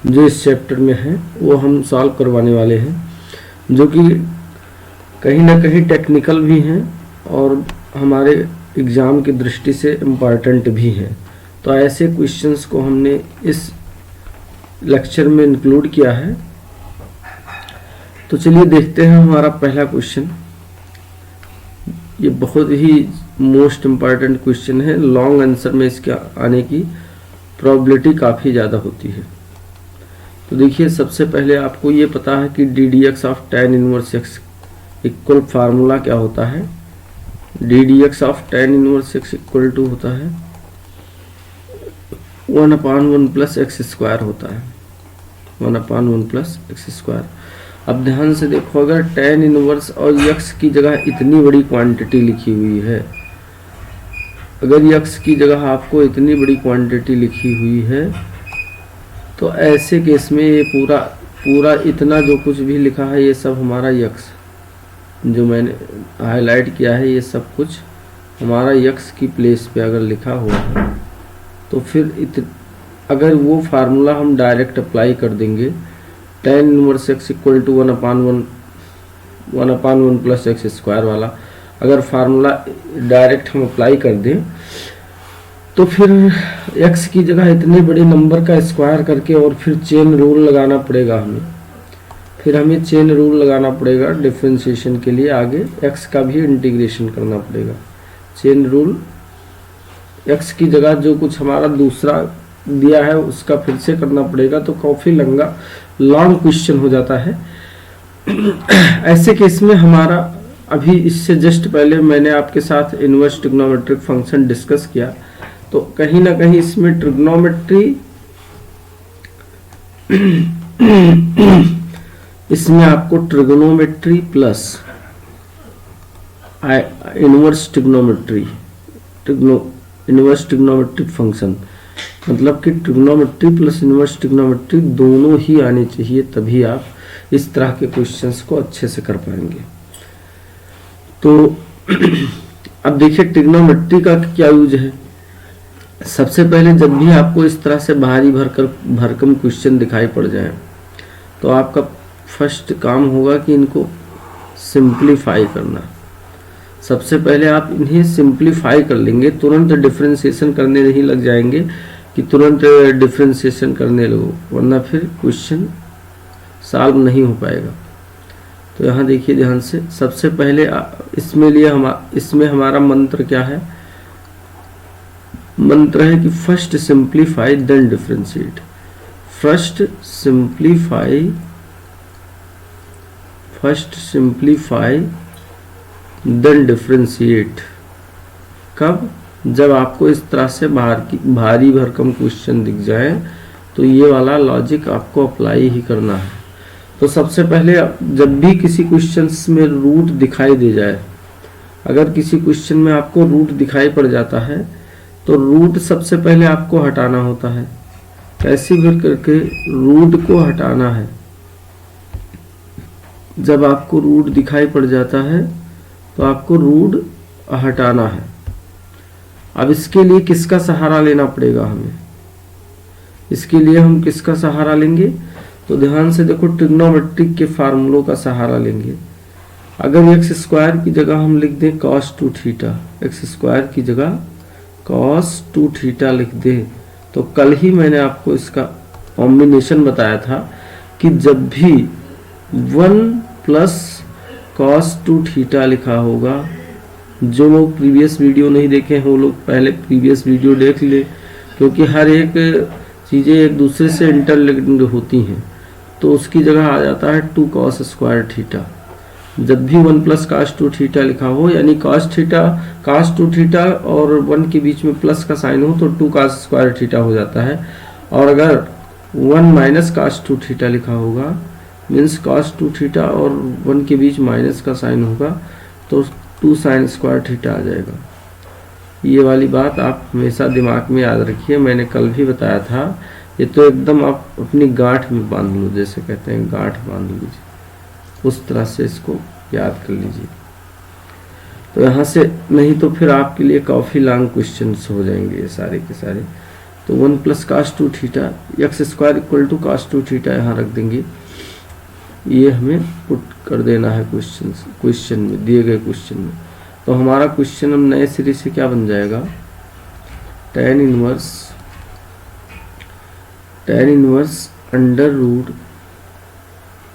जो इस चैप्टर में है वो हम सॉल्व करवाने वाले हैं, जो कि कहीं ना कहीं टेक्निकल भी हैं और हमारे एग्ज़ाम की दृष्टि से इम्पॉर्टेंट भी हैं। तो ऐसे क्वेश्चंस को हमने इस लेक्चर में इंक्लूड किया है। तो चलिए देखते हैं हमारा पहला क्वेश्चन। ये बहुत ही मोस्ट इम्पॉर्टेंट क्वेश्चन है, लॉन्ग आंसर में इसके आने की प्रोबेबिलिटी काफ़ी ज़्यादा होती है। तो देखिए, सबसे पहले आपको ये पता है कि d d x of tan inverse x equal formula क्या होता है। D d x of tan inverse x equal to होता है 1/1 प्लस एक्स स्क्वायर होता है, 1/1 प्लस एक्स स्क्वायर। अब ध्यान से देखो, अगर tan इनवर्स और यक्स की जगह इतनी बड़ी क्वांटिटी लिखी हुई है, अगर यक्स की जगह आपको इतनी बड़ी क्वांटिटी लिखी हुई है, तो ऐसे केस में ये पूरा इतना जो कुछ भी लिखा है ये सब हमारा यक्स, जो मैंने हाईलाइट किया है, ये सब कुछ हमारा यक्स की प्लेस पे अगर लिखा हुआ है, तो फिर अगर वो फार्मूला हम डायरेक्ट अप्लाई कर देंगे, tan inverse x equal to 1/1 plus x square वाला अगर फार्मूला डायरेक्ट हम अप्लाई कर दें, तो फिर x की जगह इतने बड़े नंबर का स्क्वायर करके और फिर चेन रूल लगाना पड़ेगा हमें। फिर हमें चेन रूल लगाना पड़ेगा डिफरेंशिएशन के लिए, आगे x का भी इंटीग्रेशन करना पड़ेगा। चेन रूल, x की जगह जो कुछ हमारा दूसरा दिया है उसका फिर से करना पड़ेगा, तो काफ़ी लॉन्ग क्वेश्चन हो जाता है। ऐसे केस में हमारा, अभी इससे जस्ट पहले मैंने आपके साथ इनवर्स ट्रिग्नोमेट्रिक फंक्शन डिस्कस किया, तो कहीं ना कहीं इसमें ट्रिग्नोमेट्री इसमें आपको trigonometry plus inverse trigonometric function, मतलब कि ट्रिग्नोमेट्री प्लस इनवर्स ट्रिग्नोमेट्री दोनों ही आने चाहिए, तभी आप इस तरह के क्वेश्चंस को अच्छे से कर पाएंगे। तो अब देखिए ट्रिग्नोमेट्री का क्या यूज है। सबसे पहले जब भी आपको इस तरह से भारी भरकम क्वेश्चन दिखाई पड़ जाए, तो आपका फर्स्ट काम होगा कि इनको सिंप्लीफाई करना। सबसे पहले आप इन्हें सिंप्लीफाई कर लेंगे, तुरंत डिफरेंशिएशन करने नहीं लग जाएंगे कि तुरंत डिफरेंशिएशन करने लगो, वरना फिर क्वेश्चन सॉल्व नहीं हो पाएगा। तो यहाँ देखिए ध्यान से, सबसे पहले इसमें हमारा मंत्र क्या है। मंत्र है कि first simplify then differentiate. First simplify then differentiate. कब? जब आपको इस तरह से भारी भरकम क्वेश्चन दिख जाए, तो ये वाला लॉजिक आपको अप्लाई ही करना है। तो सबसे पहले जब भी किसी क्वेश्चन में रूट दिखाई दे जाए, अगर किसी क्वेश्चन में आपको रूट दिखाई पड़ जाता है, तो रूट सबसे पहले आपको हटाना होता है। कैसे भी करके रूट को हटाना है। जब आपको रूट दिखाई पड़ जाता है, तो आपको रूट हटाना है। अब इसके लिए किसका सहारा लेना पड़ेगा हमें? इसके लिए हम किसका सहारा लेंगे? तो ध्यान से देखो, ट्रिग्नोमेट्रिक के फार्मूलों का सहारा लेंगे। अगर एक्स स्क्वायर की जगह हम लिख दें cos 2 थीटा, एक्स स्क्वायर की जगह cos 2 थीटा लिख दें, तो कल ही मैंने आपको इसका कॉम्बिनेशन बताया था कि जब भी 1 प्लस cos 2 थीटा लिखा होगा, जो लोग प्रीवियस वीडियो नहीं देखे हैं वो लोग पहले प्रीवियस वीडियो देख ले, क्योंकि हर एक चीज़ें एक दूसरे से इंटरलिंक्ड होती हैं। तो उसकी जगह आ जाता है 2 cos स्क्वायर थीटा। जब भी 1 प्लस cos 2 थीटा लिखा हो, यानी cos 2 थीटा और 1 के बीच में प्लस का साइन हो, तो 2 cos स्क्वायर थीटा हो जाता है। और अगर 1 माइनस cos 2 थीटा लिखा होगा, मीन्स cos 2 थीटा और 1 के बीच माइनस का साइन होगा, तो 2 sin स्क्वायर थीटा आ जाएगा। ये वाली बात आप हमेशा दिमाग में याद रखिए, मैंने कल भी बताया था। ये तो एकदम आप अपनी गांठ में बांध लो, जैसे कहते हैं गांठ बांध लीजिए, उस तरह से इसको याद कर लीजिए। तो यहाँ से नहीं तो फिर आपके लिए काफ़ी लॉन्ग क्वेश्चंस हो जाएंगे ये सारे के सारे। तो 1 plus cos 2 theta x square equal to cos 2 theta यहाँ रख देंगे। ये हमें पुट कर देना है क्वेश्चन में, दिए गए क्वेश्चन में। तो हमारा क्वेश्चन हम नए सिरे से क्या बन जाएगा, tan inverse under root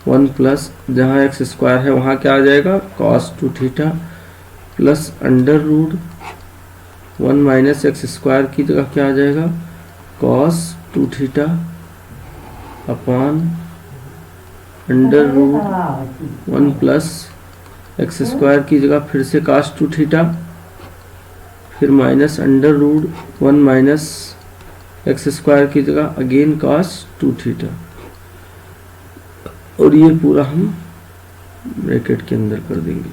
1 plus, जहाँ एक्स स्क्वायर है वहाँ क्या आ जाएगा cos 2 theta plus under root 1 minus x square की जगह क्या आ जाएगा cos 2 theta upon under root 1 plus x square की जगह फिर से cos 2 थीटा, फिर minus under root 1 minus x square की जगह अगेन cos 2 थीटा, और ये पूरा हम ब्रैकेट के अंदर कर देंगे।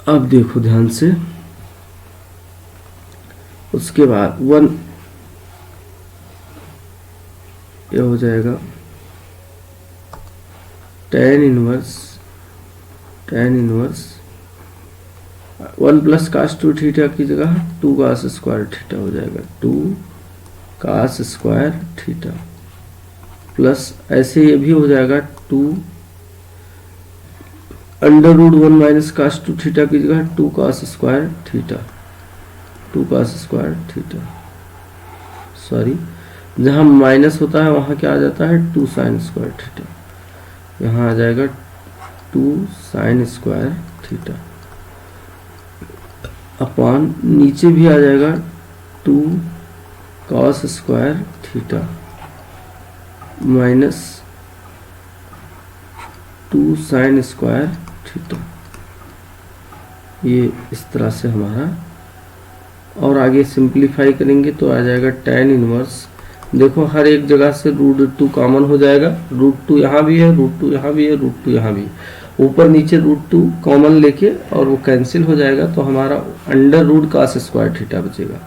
अब देखो ध्यान से, उसके बाद 1 ये हो जाएगा tan inverse 1 plus cos 2 theta की जगह 2 cos स्क्वायर थीटा हो जाएगा, 2 cos स्क्वायर थीटा प्लस ऐसे ये भी हो जाएगा 2 under root 1 minus cos 2 theta की जगह 2 cos square theta, 2 cos square theta, sorry जहाँ माइनस होता है वहाँ क्या आ जाता है 2 sin स्क्वायर थीटा, यहाँ आ जाएगा 2 sin स्क्वायर थीटा अपॉन नीचे भी आ जाएगा 2 cos square theta minus 2 sin square theta. ये इस तरह से हमारा, और आगे सिंप्लीफाई करेंगे तो आ जाएगा tan इनवर्स, देखो हर एक जगह से √2 कॉमन हो जाएगा, √2 यहाँ भी है, √2 यहाँ भी है, √2 यहाँ भी, ऊपर नीचे √2 कॉमन लेके और वो कैंसिल हो जाएगा, तो हमारा under root cos square theta बचेगा,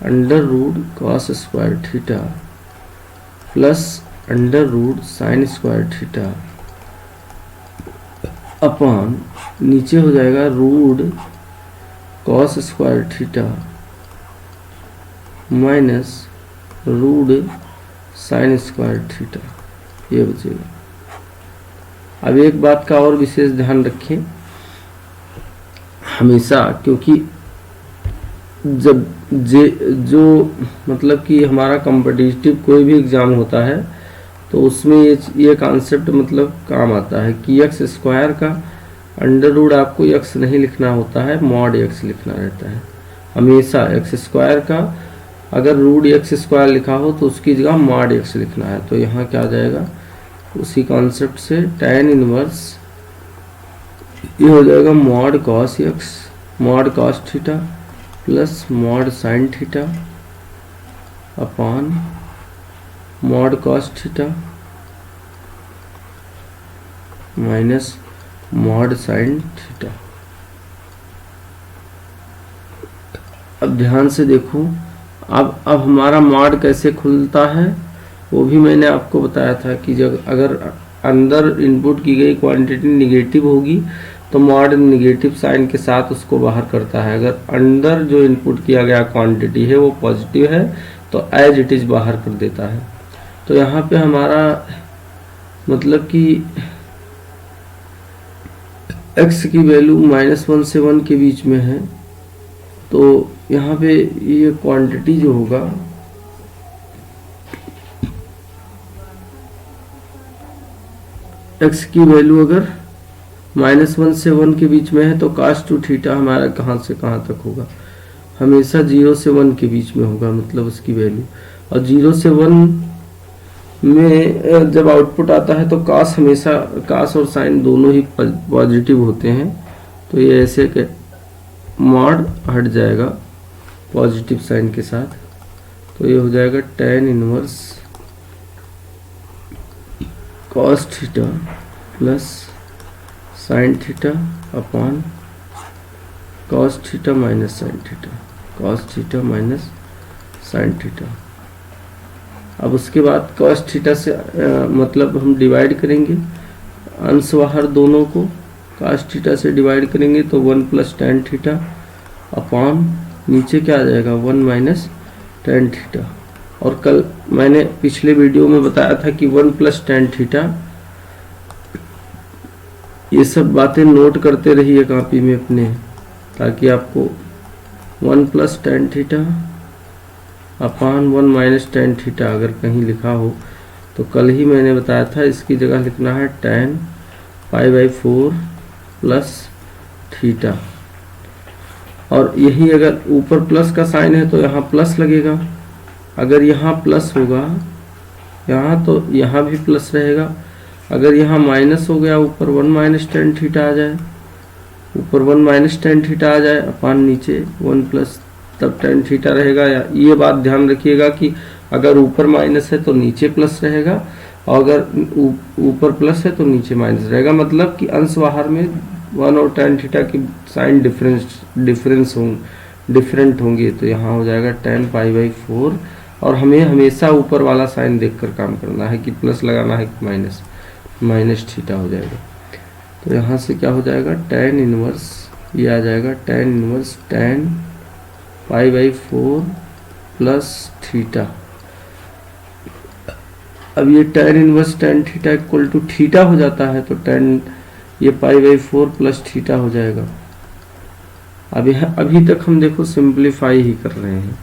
under root cos square theta plus under root sin square theta upon नीचे हो जाएगा root cos square theta minus root sin square theta, ये बचेगा। अब एक बात का और विशेष ध्यान रखें हमेशा, क्योंकि जब जो मतलब कि हमारा कॉम्पिटिटिव कोई भी एग्जाम होता है तो उसमें ये कॉन्सेप्ट मतलब काम आता है कि एक्स स्क्वायर का अंडर रूट आपको एक्स नहीं लिखना होता है, मॉड एक्स लिखना रहता है हमेशा। एक्स स्क्वायर का अगर रूट एक्स स्क्वायर लिखा हो तो उसकी जगह मॉड एक्स लिखना है। तो यहाँ क्या आ जाएगा उसी कॉन्सेप्ट से tan इनवर्स ये हो जाएगा mod cos x mod cos theta plus mod sine theta upon mod cos theta minus mod sine theta. अब ध्यान से देखो, अब हमारा मॉड कैसे खुलता है वो भी मैंने आपको बताया था कि जब अगर अंदर इनपुट की गई क्वांटिटी निगेटिव होगी तो मॉड निगेटिव साइन के साथ उसको बाहर करता है। अगर अंदर जो इनपुट किया गया क्वांटिटी है वो पॉजिटिव है तो एज इट इज बाहर कर देता है। तो यहाँ पे हमारा मतलब कि x की वैल्यू -1 से 1 के बीच में है, तो यहाँ पे ये क्वांटिटी जो होगा x की वैल्यू अगर -1 से 1 के बीच में है तो cos 2 थीटा हमारा कहाँ से कहाँ तक होगा, हमेशा 0 से 1 के बीच में होगा मतलब उसकी वैल्यू। और 0 से 1 में जब आउटपुट आता है तो cos हमेशा cos और साइन दोनों ही पॉजिटिव होते हैं, तो ये ऐसे के मॉड हट जाएगा पॉजिटिव साइन के साथ। तो ये हो जाएगा tan inverse cos theta plus sine theta upon cos theta minus sine theta, cos theta minus sine theta. अब उसके बाद cos थीटा से मतलब हम डिवाइड करेंगे अंश बाहर दोनों को, cos थीटा से डिवाइड करेंगे तो 1 प्लस tan थीटा अपॉन नीचे क्या आ जाएगा 1 माइनस टेन थीटा। और कल मैंने पिछले वीडियो में बताया था कि 1 प्लस टेन थीटा, ये सब बातें नोट करते रहिए कॉपी में अपने, ताकि आपको 1 plus tan theta upon 1 minus tan theta अगर कहीं लिखा हो तो कल ही मैंने बताया था, इसकी जगह लिखना है ten pi by 4 plus theta. और यही अगर ऊपर प्लस का साइन है तो यहाँ प्लस लगेगा, अगर यहाँ प्लस होगा यहाँ तो यहाँ भी प्लस रहेगा, अगर यहाँ माइनस हो गया ऊपर 1 माइनस टेन थीटा आ जाए, ऊपर 1 माइनस टेन थीटा आ जाए अपान नीचे 1 प्लस तब टेन थीटा रहेगा। या ये बात ध्यान रखिएगा कि अगर ऊपर माइनस है तो नीचे प्लस रहेगा, और अगर ऊपर प्लस है तो नीचे माइनस रहेगा। मतलब कि अंश बाहर में 1 और टेन थीटा की साइन डिफरेंट होंगे, तो यहाँ हो जाएगा टेन पाई बाई 4। और हमें हमेशा ऊपर वाला साइन देखकर काम करना है कि प्लस लगाना है कि माइनस थीटा हो जाएगा। तो यहाँ से क्या हो जाएगा टेन इनवर्स, ये आ जाएगा tan inverse tan pi by 4 plus theta. अब ये tan inverse tan theta equal to theta हो जाता है, तो टेन ये पाई बाई 4 प्लस थीटा हो जाएगा। अभी तक हम देखो सिंप्लीफाई ही कर रहे हैं,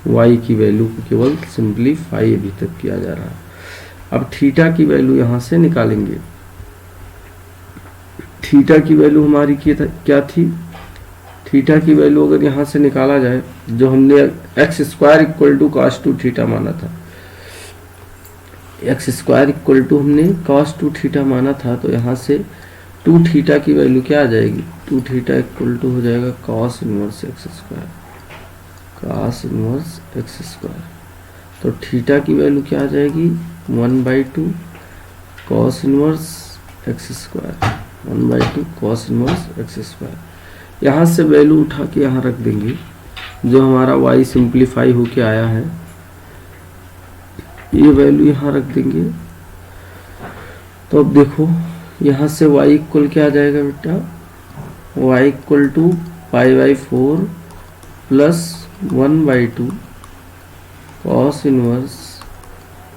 y की वैल्यू को केवल सिंप्लीफाई अभी तक किया जा रहा है। अब थीटा की वैल्यू यहाँ से निकालेंगे। थीटा की वैल्यू हमारी क्या थी, थीटा की वैल्यू अगर यहाँ से निकाला जाए, जो हमने x square equal to cos two theta माना था, एक्स स्क्वायर इक्वल टू हमने कॉस टू थीटा माना था, तो यहाँ से टू थीटा की वैल्यू क्या आ जाएगी, टू थीटा इक्वल टू हो जाएगा cos inverse x square, cos inverse x square. तो थीटा की वैल्यू क्या आ जाएगी 1/2 cos inverse x square, 1/2 cos inverse x square. यहाँ से वैल्यू उठा के यहाँ रख देंगे, जो हमारा y सिंप्लीफाई होके आया है, ये वैल्यू यहाँ रख देंगे। तो अब देखो यहाँ से y इक्वल क्या आ जाएगा बेटा, y equal to pi by 4 plus 1/2 cos inverse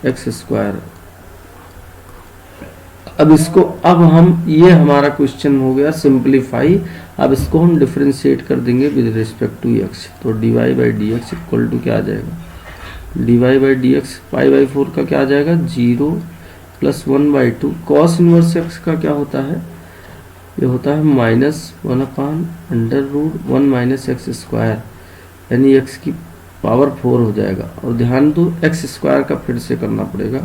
x square. अब हम ये हमारा क्वेश्चन हो गया सिंप्लीफाई। अब इसको हम डिफरेंशिएट कर देंगे विद रिस्पेक्ट टू x। तो dy by d x equal to क्या आ जाएगा, dy by d x pi by 4 का क्या आ जाएगा 0 प्लस 1/2 कॉस इनवर्स एक्स का क्या होता है, ये होता है -1/√1 माइनस एक्स स्क्वायर, यानी x की पावर 4 हो जाएगा। और ध्यान दो एक्स स्क्वायर का फिर से करना पड़ेगा,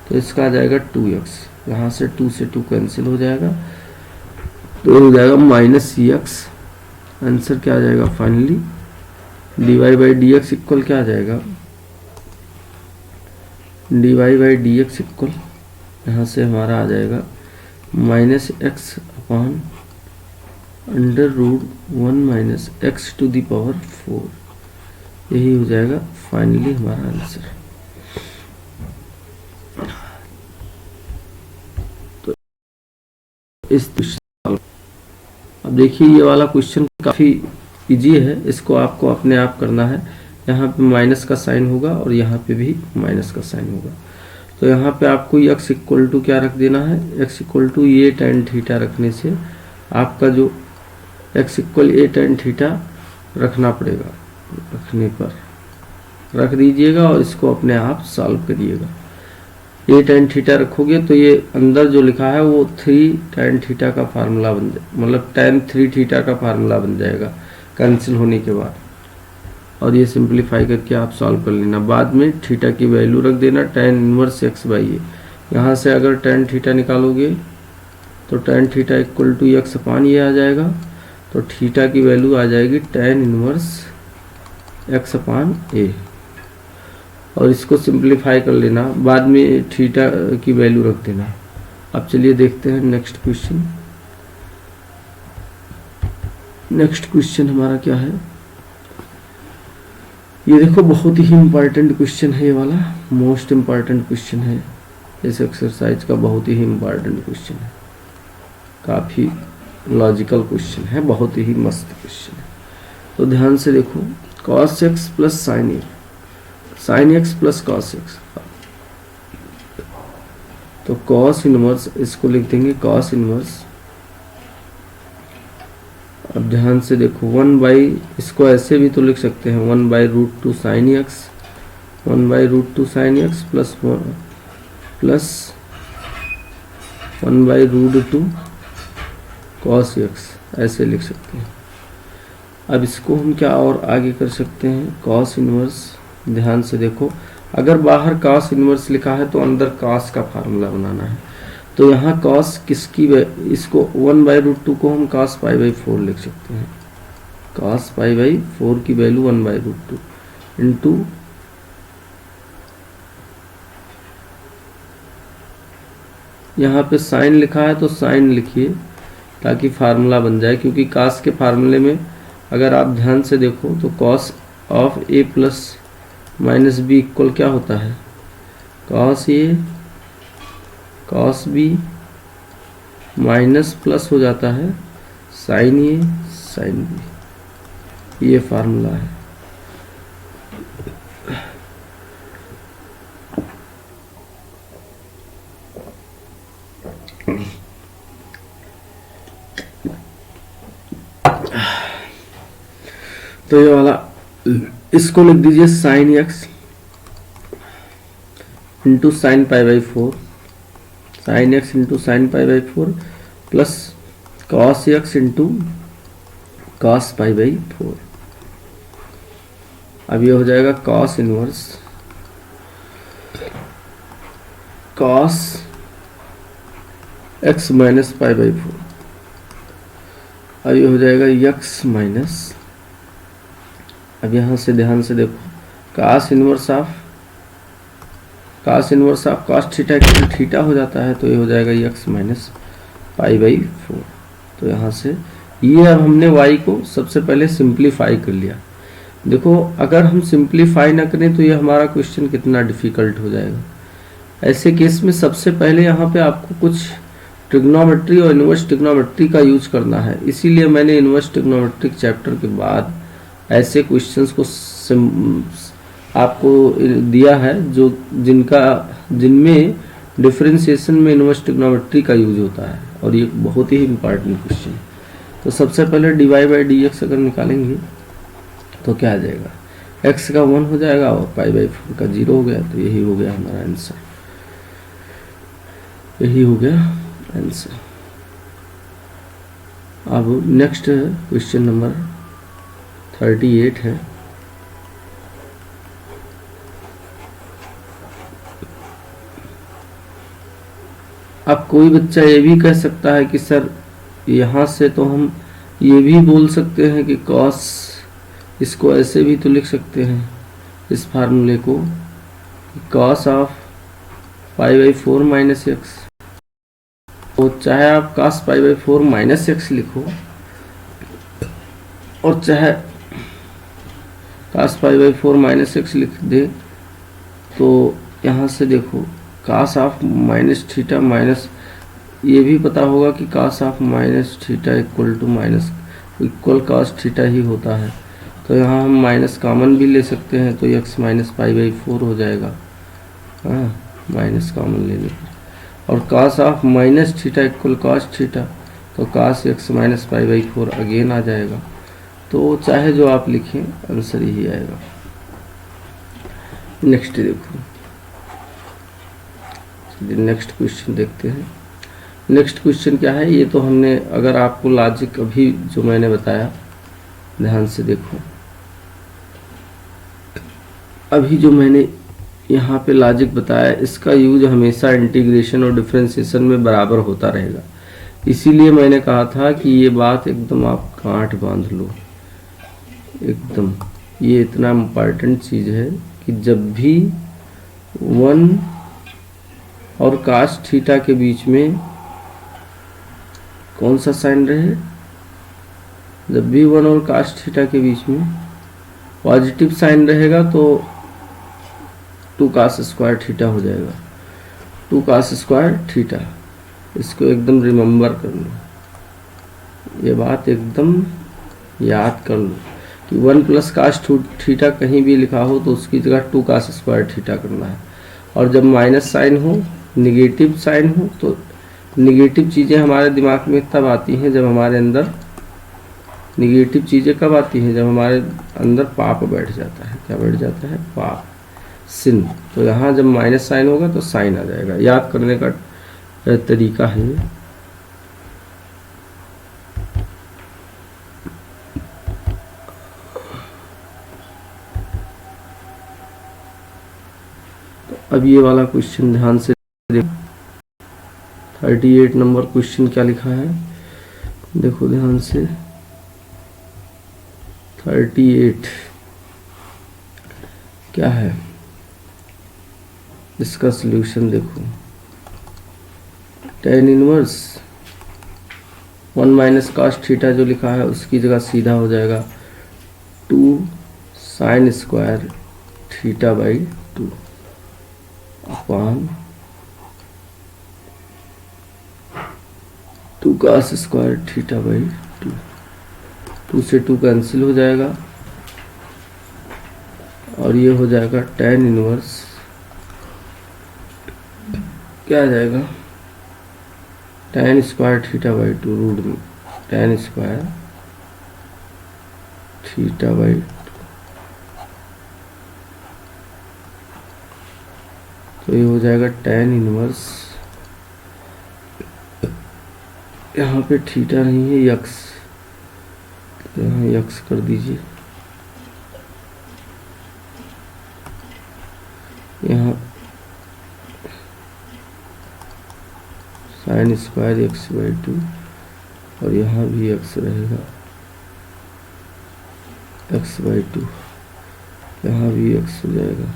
तो इसका आ जाएगा 2x, यहाँ से 2 से 2 कैंसिल हो जाएगा, तो हो जाएगा -cx। आंसर क्या आ जाएगा finally, dy by d x equal क्या आ जाएगा, dy by d x equal यहाँ से हमारा आ जाएगा -x upon √1 minus x to the power 4। यही हो जाएगा फाइनली हमारा आंसर। तो इस अब देखिए ये वाला क्वेश्चन काफी इजी है, इसको आपको अपने आप करना है। यहाँ पे माइनस का साइन होगा और यहाँ पे भी माइनस का साइन होगा। तो यहाँ पे आपको x इक्वल टू क्या रख देना है, x इक्वल टू ये टेन थीटा रखने से आपका जो x इक्वल ए टेन थीटा रखना पड़ेगा, रखने पर रख दीजिएगा और इसको अपने आप सॉल्व करिएगा। ए टेन थीटा रखोगे तो ये अंदर जो लिखा है वो 3 टेन थीटा का फार्मूला बन जाए, मतलब टेन 3 थीटा का फार्मूला बन जाएगा कैंसिल होने के बाद। और ये सिंप्लीफाई करके आप सॉल्व कर लेना। बाद में थीटा की वैल्यू रख देना tan inverse X by A. यहाँ से अगर टेन थीटा निकालोगे तो tan theta equal to X upon ये आ जाएगा, तो थीटा की वैल्यू आ जाएगी tan inverse X upon A. और इसको सिंप्लीफाई कर लेना, बाद में थीटा की वैल्यू रख देना। अब चलिए देखते हैं नेक्स्ट क्वेश्चन। नेक्स्ट क्वेश्चन हमारा क्या है, ये देखो बहुत ही इम्पॉर्टेंट क्वेश्चन है, ये वाला मोस्ट इम्पॉर्टेंट क्वेश्चन है इस एक्सरसाइज का, बहुत ही इम्पॉर्टेंट क्वेश्चन है, काफ़ी लॉजिकल क्वेश्चन है, बहुत ही मस्त क्वेश्चन है। तो ध्यान से देखो, cos x plus sign x plus cos x, तो cos इनवर्स इसको लिख देंगे cos इनवर्स। अब ध्यान से देखो 1 बाई, इसको ऐसे भी तो लिख सकते हैं 1 by root two sine x, 1 by root two sine x plus 1 by root two cos x, ऐसे लिख सकते हैं। अब इसको हम क्या और आगे कर सकते हैं, कॉस इनवर्स। ध्यान से देखो, अगर बाहर कॉस इनवर्स लिखा है तो अंदर कॉस का फार्मूला बनाना है। तो यहाँ कॉस किसकी, इसको 1 बाई रूट टू को हम कॉस पाई बाई 4 लिख सकते हैं। कॉस पाई बाई 4 की value 1 by root two into यहाँ पे साइन लिखा है तो साइन लिखिए ताकि फार्मूला बन जाए, क्योंकि कॉस के फार्मूले में अगर आप ध्यान से देखो तो cos of a plus minus b equal क्या होता है, cos a cos b minus plus हो जाता है साइन ए साइन बी, ये फार्मूला है। तो ये वाला इसको लिख दीजिए sine x into sine pi by 4, sine x into sine pi by 4 plus cos x into cos pi by 4। अब ये हो जाएगा cos inverse cos x minus pi by 4। अब ये हो जाएगा एक्स माइनस, अब यहाँ से ध्यान से देखो cos inverse of cos theta equal theta हो जाता है, तो ये हो जाएगा एक्स माइनस पाई बाई 4। तो यहाँ से ये अब हमने y को सबसे पहले सिंप्लीफाई कर लिया। देखो अगर हम सिंप्लीफाई ना करें तो ये हमारा क्वेश्चन कितना डिफिकल्ट हो जाएगा। ऐसे केस में सबसे पहले यहाँ पे आपको कुछ ट्रिग्नोमेट्री और इनवर्स ट्रिग्नोमेट्री का यूज करना है, इसीलिए मैंने इनवर्स ट्रिग्नोमेट्रिक चैप्टर के बाद ऐसे क्वेश्चंस को आपको दिया है जो जिनमें डिफरेंशिएशन में इनवर्स ट्रिग्नोमेट्री का यूज होता है, और ये बहुत ही इंपॉर्टेंट क्वेश्चन है। तो सबसे पहले d y by d x अगर निकालेंगे तो क्या आ जाएगा, एक्स का 1 हो जाएगा और पाई बाई 4 का 0 हो गया। तो यही हो गया हमारा आंसर, यही हो गया आंसर। अब नेक्स्ट क्वेश्चन नंबर 38 है। अब कोई बच्चा ये भी कह सकता है कि सर यहाँ से तो हम ये भी बोल सकते हैं कि कॉस, इसको ऐसे भी तो लिख सकते हैं इस फार्मूले को, cos of pi by 4 minus X. तो चाहे आप cos pi by 4 minus X लिखो और चाहे cos pi by 4 minus X लिख दे, तो यहाँ से देखो cos of minus theta minus, ये भी पता होगा कि cos of minus theta equal to minus equal cos theta ही होता है। तो यहाँ हम माइनस कॉमन भी ले सकते हैं, तो एक्स माइनस पाई बाई 4 हो जाएगा, हाँ माइनस कॉमन लेने पर। और cos of minus theta equal cos theta, तो cos x minus pi by 4 again आ जाएगा। तो चाहे जो आप लिखें आंसर यही आएगा। नेक्स्ट देखो, नेक्स्ट क्वेश्चन देखते हैं। नेक्स्ट क्वेश्चन क्या है, ये तो हमने, अगर आपको लॉजिक अभी जो मैंने बताया ध्यान से देखो, अभी जो मैंने यहाँ पे लॉजिक बताया इसका यूज हमेशा इंटीग्रेशन और डिफरेंशिएशन में बराबर होता रहेगा। इसीलिए मैंने कहा था कि ये बात एकदम आप गांठ बांध लो एकदम, ये इतना इम्पॉर्टेंट चीज़ है कि जब भी 1 और cos थीटा के बीच में कौन सा साइन रहे, जब भी 1 और cos थीटा के बीच में पॉजिटिव साइन रहेगा तो 2 cos स्क्वायर थीटा हो जाएगा, 2 cos स्क्वायर थीटा। इसको एकदम रिमेम्बर कर लो, ये बात एकदम याद कर लो कि 1 प्लस कास थीटा कहीं भी लिखा हो तो उसकी जगह 2 कास स्क्वायर थीटा करना है। और जब माइनस साइन हो, निगेटिव साइन हो, तो निगेटिव चीज़ें हमारे दिमाग में तब आती हैं जब हमारे अंदर निगेटिव चीज़ें कब आती हैं, जब हमारे अंदर पाप बैठ जाता है। क्या बैठ जाता है? पाप, सिन। तो यहाँ जब माइनस साइन होगा तो साइन आ जाएगा। याद करने का तरीका है ये। तो अब ये वाला क्वेश्चन ध्यान से देखो। 38 नंबर क्वेश्चन क्या लिखा है, देखो ध्यान से। 38 क्या है, इसका सॉल्यूशन देखो। tan inverse 1 minus cos theta जो लिखा है उसकी जगह सीधा हो जाएगा 2 sine square theta by 2 upon 2 cos square theta by 2। 2 से 2 कैंसिल हो जाएगा और ये हो जाएगा tan इनवर्स, क्या आ जाएगा, tan square theta by 2 root में tan स्क्वायर थीटा बाई 2। तो ये हो जाएगा tan इनवर्स, यहाँ पे थीटा नहीं है यक्स, तो यहाँ यक्स कर दीजिए। यहाँ साइन स्क्वायर एक्स बाई 2 और यहाँ भी एक्स रहेगा एक्स बाई 2, यहाँ भी एक्स हो जाएगा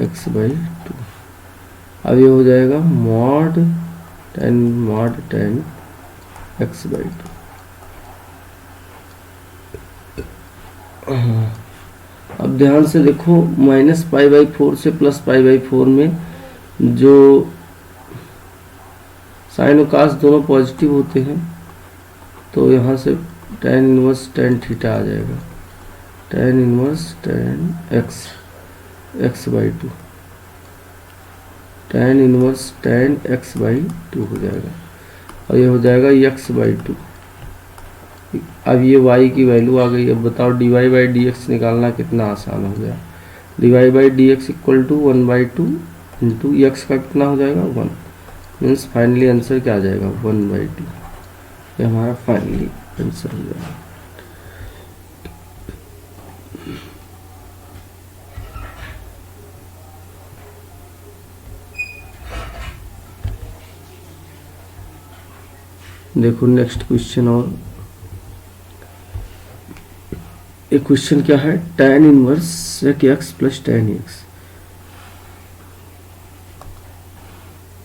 एक्स बाई 2। अब ये हो जाएगा मॉड टेन एक्स बाई 2। अब ध्यान से देखो, माइनस पाई बाई 4 से प्लस पाई बाई 4 में जो साइन और कास दोनों पॉजिटिव होते हैं, तो यहाँ से tan इनवर्स tan थीटा आ जाएगा, tan inverse tan x by 2, tan inverse tan x by 2 हो जाएगा और ये हो जाएगा x बाई 2। अब ये y की वैल्यू आ गई। अब बताओ dy बाई डी एक्स निकालना कितना आसान हो गया। dy by d x equal to 1/2 into x का कितना हो जाएगा 1, मीन्स फाइनली आंसर क्या आ जाएगा 1/2। ये हमारा फाइनली आंसर हो जाएगा। देखो नेक्स्ट क्वेश्चन, और एक क्वेश्चन क्या है, tan inverse sec x plus tan x,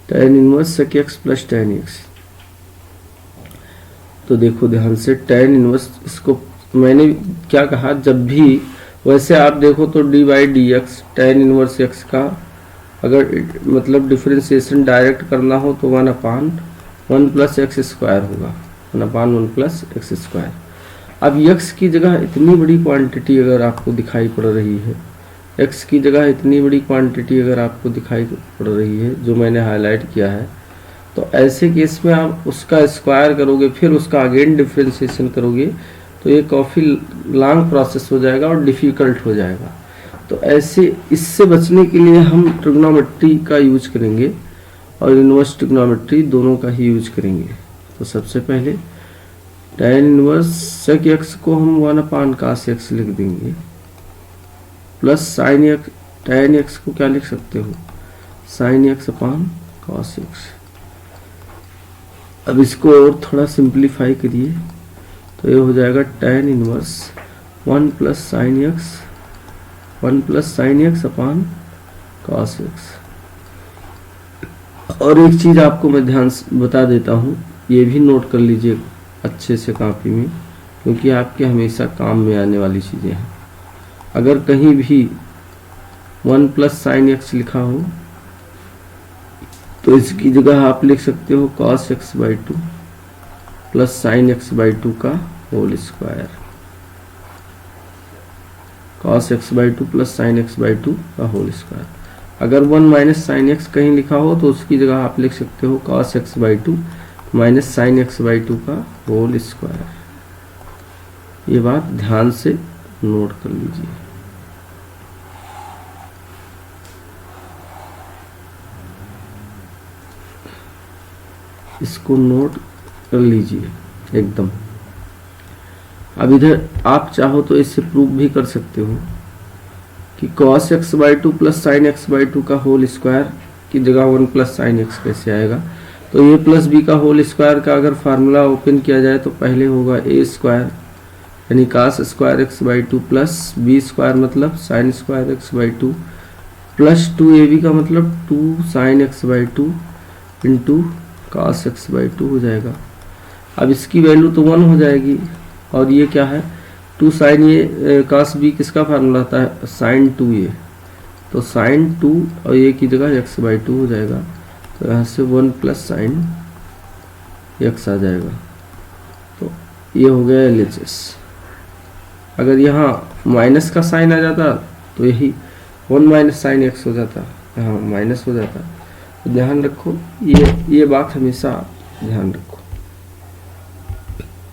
tan inverse sec x plus tan x। तो देखो ध्यान से, tan इनवर्स, इसको मैंने क्या कहा, जब भी वैसे आप देखो तो D by d x tan inverse x का अगर मतलब डिफरेंशिएशन डायरेक्ट करना हो तो 1/1 प्लस एक्स स्क्वायर होगा, 1/1 प्लस एक्स स्क्वायर। अब x की जगह इतनी बड़ी क्वांटिटी अगर आपको दिखाई पड़ रही है, x की जगह इतनी बड़ी क्वांटिटी अगर आपको दिखाई पड़ रही है जो मैंने हाईलाइट किया है, तो ऐसे केस में आप उसका स्क्वायर करोगे फिर उसका अगेन डिफरेंशिएशन करोगे तो ये काफ़ी लॉन्ग प्रोसेस हो जाएगा और डिफ़िकल्ट हो जाएगा। तो ऐसे इससे बचने के लिए हम ट्रिग्नोमेट्री का यूज करेंगे और इनवर्स ट्रिग्नोमेट्री दोनों का ही यूज करेंगे। तो सबसे पहले tan इनवर्स sec x को हम 1/cos x लिख देंगे plus sin x, tan x को क्या लिख सकते हो, sin x/cos x। अब इसको और थोड़ा सिंप्लीफाई करिए तो ये हो जाएगा tan inverse 1 plus sin x/cos x। और एक चीज़ आपको मैं ध्यान से बता देता हूँ, ये भी नोट कर लीजिए अच्छे से कॉपी में, क्योंकि आपके हमेशा काम में आने वाली चीज़ें हैं। अगर कहीं भी 1 प्लस sin x लिखा हो तो इसकी जगह आप लिख सकते हो cos x/2 plus sin x/2 का whole square. cos x by two plus sine x by two का होल स्क्वायर। अगर 1 माइनस साइन एक्स कहीं लिखा हो तो उसकी जगह आप लिख सकते हो cos x by to minus sine x by two का होल स्क्वायर। ये बात ध्यान से नोट कर लीजिए। इसको नोट कर लीजिए एकदम। अब इधर आप चाहो तो इससे प्रूव भी कर सकते हो कि cos x by two plus sine x by two का होल स्क्वायर की जगह 1 प्लस साइन एक्स कैसे आएगा। तो ए प्लस बी का होल स्क्वायर का अगर फार्मूला ओपन किया जाए तो पहले होगा ए स्क्वायर यानी cos square X by two plus B square मतलब sine square X by two plus 2ab का मतलब 2 sine x by two into cos x by two हो जाएगा। अब इसकी वैल्यू तो 1 हो जाएगी और ये क्या है 2 साइन ये cos b किसका फार्मूला आता है साइन 2a, तो साइन 2 और ये की जगह x बाई टू हो जाएगा। तो यहाँ से 1 प्लस साइन x आ जाएगा। तो ये हो गया LHS। अगर यहाँ माइनस का साइन आ जाता तो यही 1 माइनस साइन x हो जाता, यहाँ माइनस हो जाता। तो ध्यान रखो ये बात हमेशा ध्यान रखो।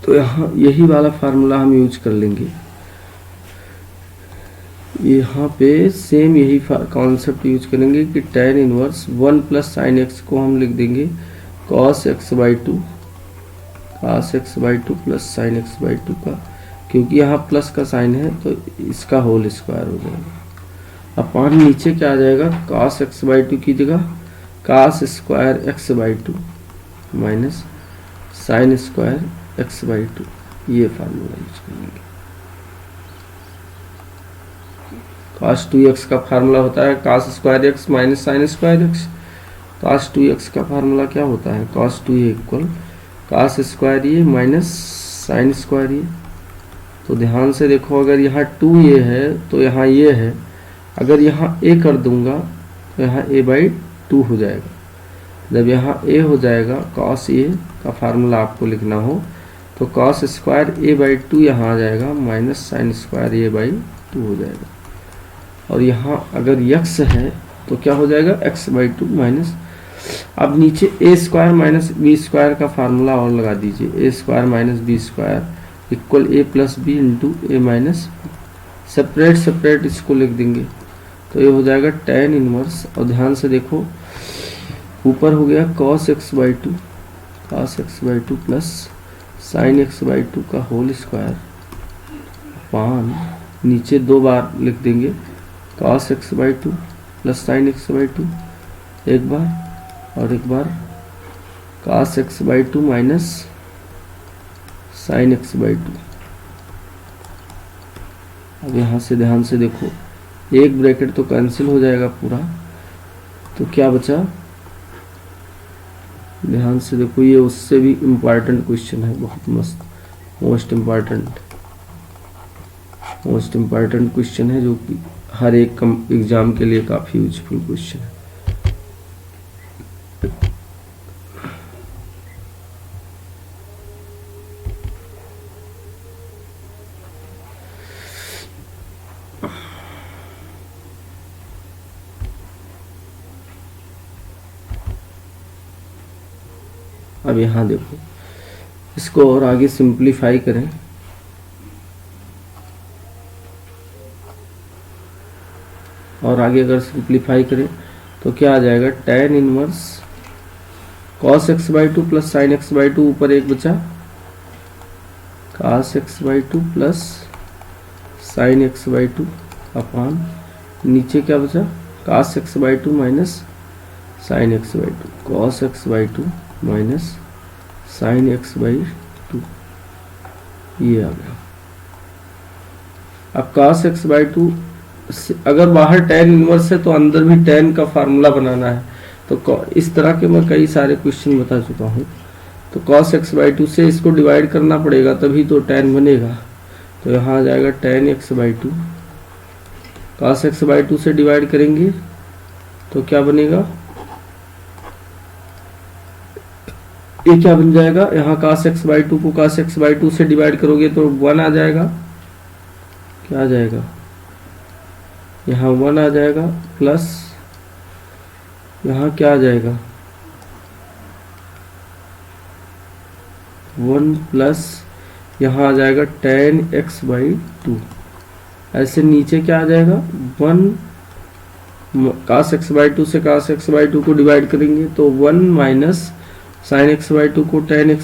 तो यहाँ यही वाला फार्मूला हम यूज कर लेंगे। यहाँ पे सेम यही कॉन्सेप्ट यूज करेंगे कि tan inverse 1 plus sine x को हम लिख देंगे cos x by two plus sine x by two का, क्योंकि यहाँ प्लस का साइन है तो इसका होल स्क्वायर हो जाएगा। अब पान नीचे क्या आ जाएगा cos x बाई टू की जगह cos square X by to minus sign square X by to, ये फार्मूला यूज करेंगे। cos 2x का फार्मूला होता है cos square x minus sign square x. cos 2x का फार्मूला क्या होता है cos 2a equal cos square ये माइनस साइन स्क्वायर ये। तो ध्यान से देखो अगर यहाँ 2a है तो यहाँ ये है, अगर यहाँ a कर दूंगा तो यहाँ a बाई 2 हो जाएगा। जब यहाँ a हो जाएगा cos a का फार्मूला आपको लिखना हो तो cos square a by two यहाँ आ जाएगा minus sine square a by 2 हो जाएगा। और यहाँ अगर x है तो क्या हो जाएगा x बाई टू माइनस, अब नीचे a square minus b square का फार्मूला और लगा दीजिए। a square minus b square equal a plus b into a minus, separate इसको लिख देंगे तो ये हो जाएगा tan इनवर्स। और ध्यान से देखो ऊपर हो गया cos x by two plus sine x by two का होल स्क्वायर पान नीचे 2 बार लिख देंगे cos x by two plus sine x by to एक बार और एक बार cos x by to minus sine x by to. अब यहाँ से ध्यान से देखो एक ब्रैकेट तो कैंसिल हो जाएगा पूरा, तो क्या बचा ध्यान से देखो, ये उससे भी इम्पॉर्टेंट क्वेश्चन है, बहुत मस्त मोस्ट इम्पॉर्टेंट क्वेश्चन है जो कि हर एक एग्जाम के लिए काफ़ी यूजफुल क्वेश्चन है। अब यहाँ देखो इसको और आगे सिंप्लीफाई करें और आगे अगर सिंप्लीफाई करें तो क्या आ जाएगा tan inverse cos x by two plus sine x by to, ऊपर एक बचा cos x by two plus sine x by two upon नीचे क्या बचा cos x by to minus sine x by to, cos x by to minus sine x by to, ये आ गया। अब cos x by to अगर बाहर tan inverse है तो अंदर भी tan का फार्मूला बनाना है, तो इस तरह के मैं कई सारे क्वेश्चन बता चुका हूँ। तो cos x बाई टू से इसको डिवाइड करना पड़ेगा तभी तो tan बनेगा। तो यहाँ आ जाएगा tan x by to, cos x by to से डिवाइड करेंगे तो क्या बनेगा, ये क्या बन जाएगा, यहाँ cos x बाई टू को cos x बाई टू से डिवाइड करोगे तो 1 आ जाएगा, क्या आ जाएगा यहाँ 1 आ जाएगा प्लस यहाँ क्या आ जाएगा 1 प्लस यहाँ आ जाएगा tan x/2। ऐसे नीचे क्या आ जाएगा 1 cos x/2 से cos x/2 को डिवाइड करेंगे तो 1 माइनस sin x/2 को tan x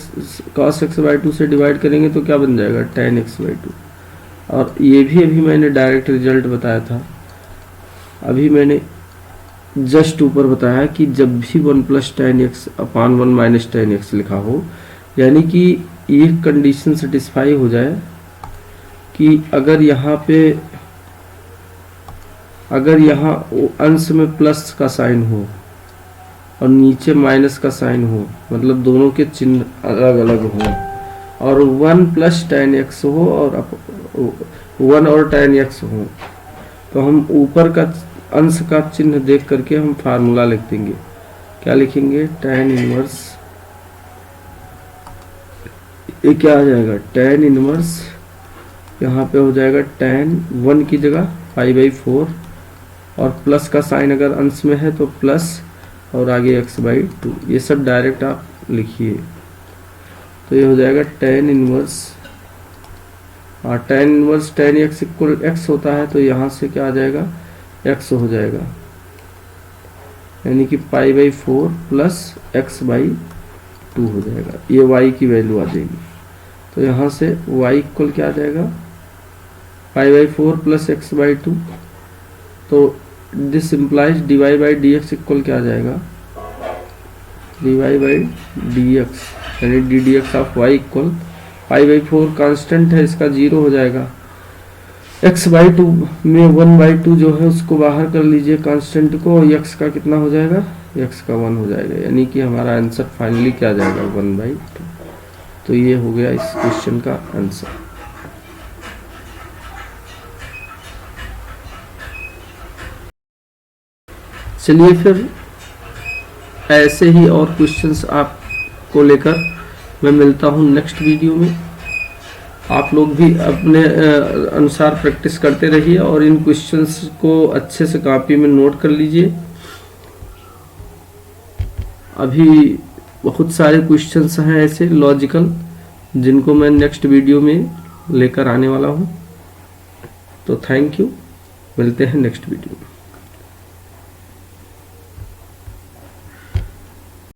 cos x/2 से डिवाइड करेंगे तो क्या बन जाएगा tan x/2। और ये भी अभी मैंने डायरेक्ट रिजल्ट बताया था, अभी मैंने जस्ट ऊपर बताया कि जब भी 1 प्लस tan x अपान 1 माइनस tan x लिखा हो, यानी कि ये कंडीशन सेटिस्फाई हो जाए कि अगर यहाँ अंश में प्लस का साइन हो और नीचे माइनस का साइन हो, मतलब दोनों के चिन्ह अलग अलग हों, और 1 प्लस tan x हो और 1 और tan x हो, तो हम ऊपर का अंश का चिन्ह देख करके हम फार्मूला लिख देंगे। क्या लिखेंगे tan इनवर्स, ये क्या आ जाएगा tan इनवर्स, यहाँ पे हो जाएगा tan 1 की जगह π/4 और प्लस का साइन अगर अंश में है तो प्लस और आगे x/2, ये सब डायरेक्ट आप लिखिए। तो ये हो जाएगा tan inverse, tan inverse tan x equal x होता है, तो यहाँ से क्या आ जाएगा x हो जाएगा, यानी कि π/4 प्लस x/2 हो जाएगा। ये y की वैल्यू आ जाएगी, तो यहाँ से y इक्वल क्या आ जाएगा π/4 प्लस x/2। तो दिस इम्प्लाइज dy/dx इक्वल क्या आ जाएगा dy/dx, यानी ddx ऑफ y इक्वल π/4 कांस्टेंट है, इसका 0 हो जाएगा। x/2 में 1/2 जो है उसको बाहर कर लीजिए कांस्टेंट को, x का कितना हो जाएगा x का 1 हो जाएगा, यानी कि हमारा आंसर फाइनली क्या आ जाएगा 1/2। तो ये हो गया इस क्वेश्चन का आंसर। चलिए फिर ऐसे ही और क्वेश्चंस आपको लेकर मैं मिलता हूँ नेक्स्ट वीडियो में। आप लोग भी अपने अनुसार प्रैक्टिस करते रहिए और इन क्वेश्चंस को अच्छे से कॉपी में नोट कर लीजिए। अभी बहुत सारे क्वेश्चंस हैं ऐसे लॉजिकल, जिनको मैं नेक्स्ट वीडियो में लेकर आने वाला हूँ। तो थैंक यू, मिलते हैं नेक्स्ट वीडियो में।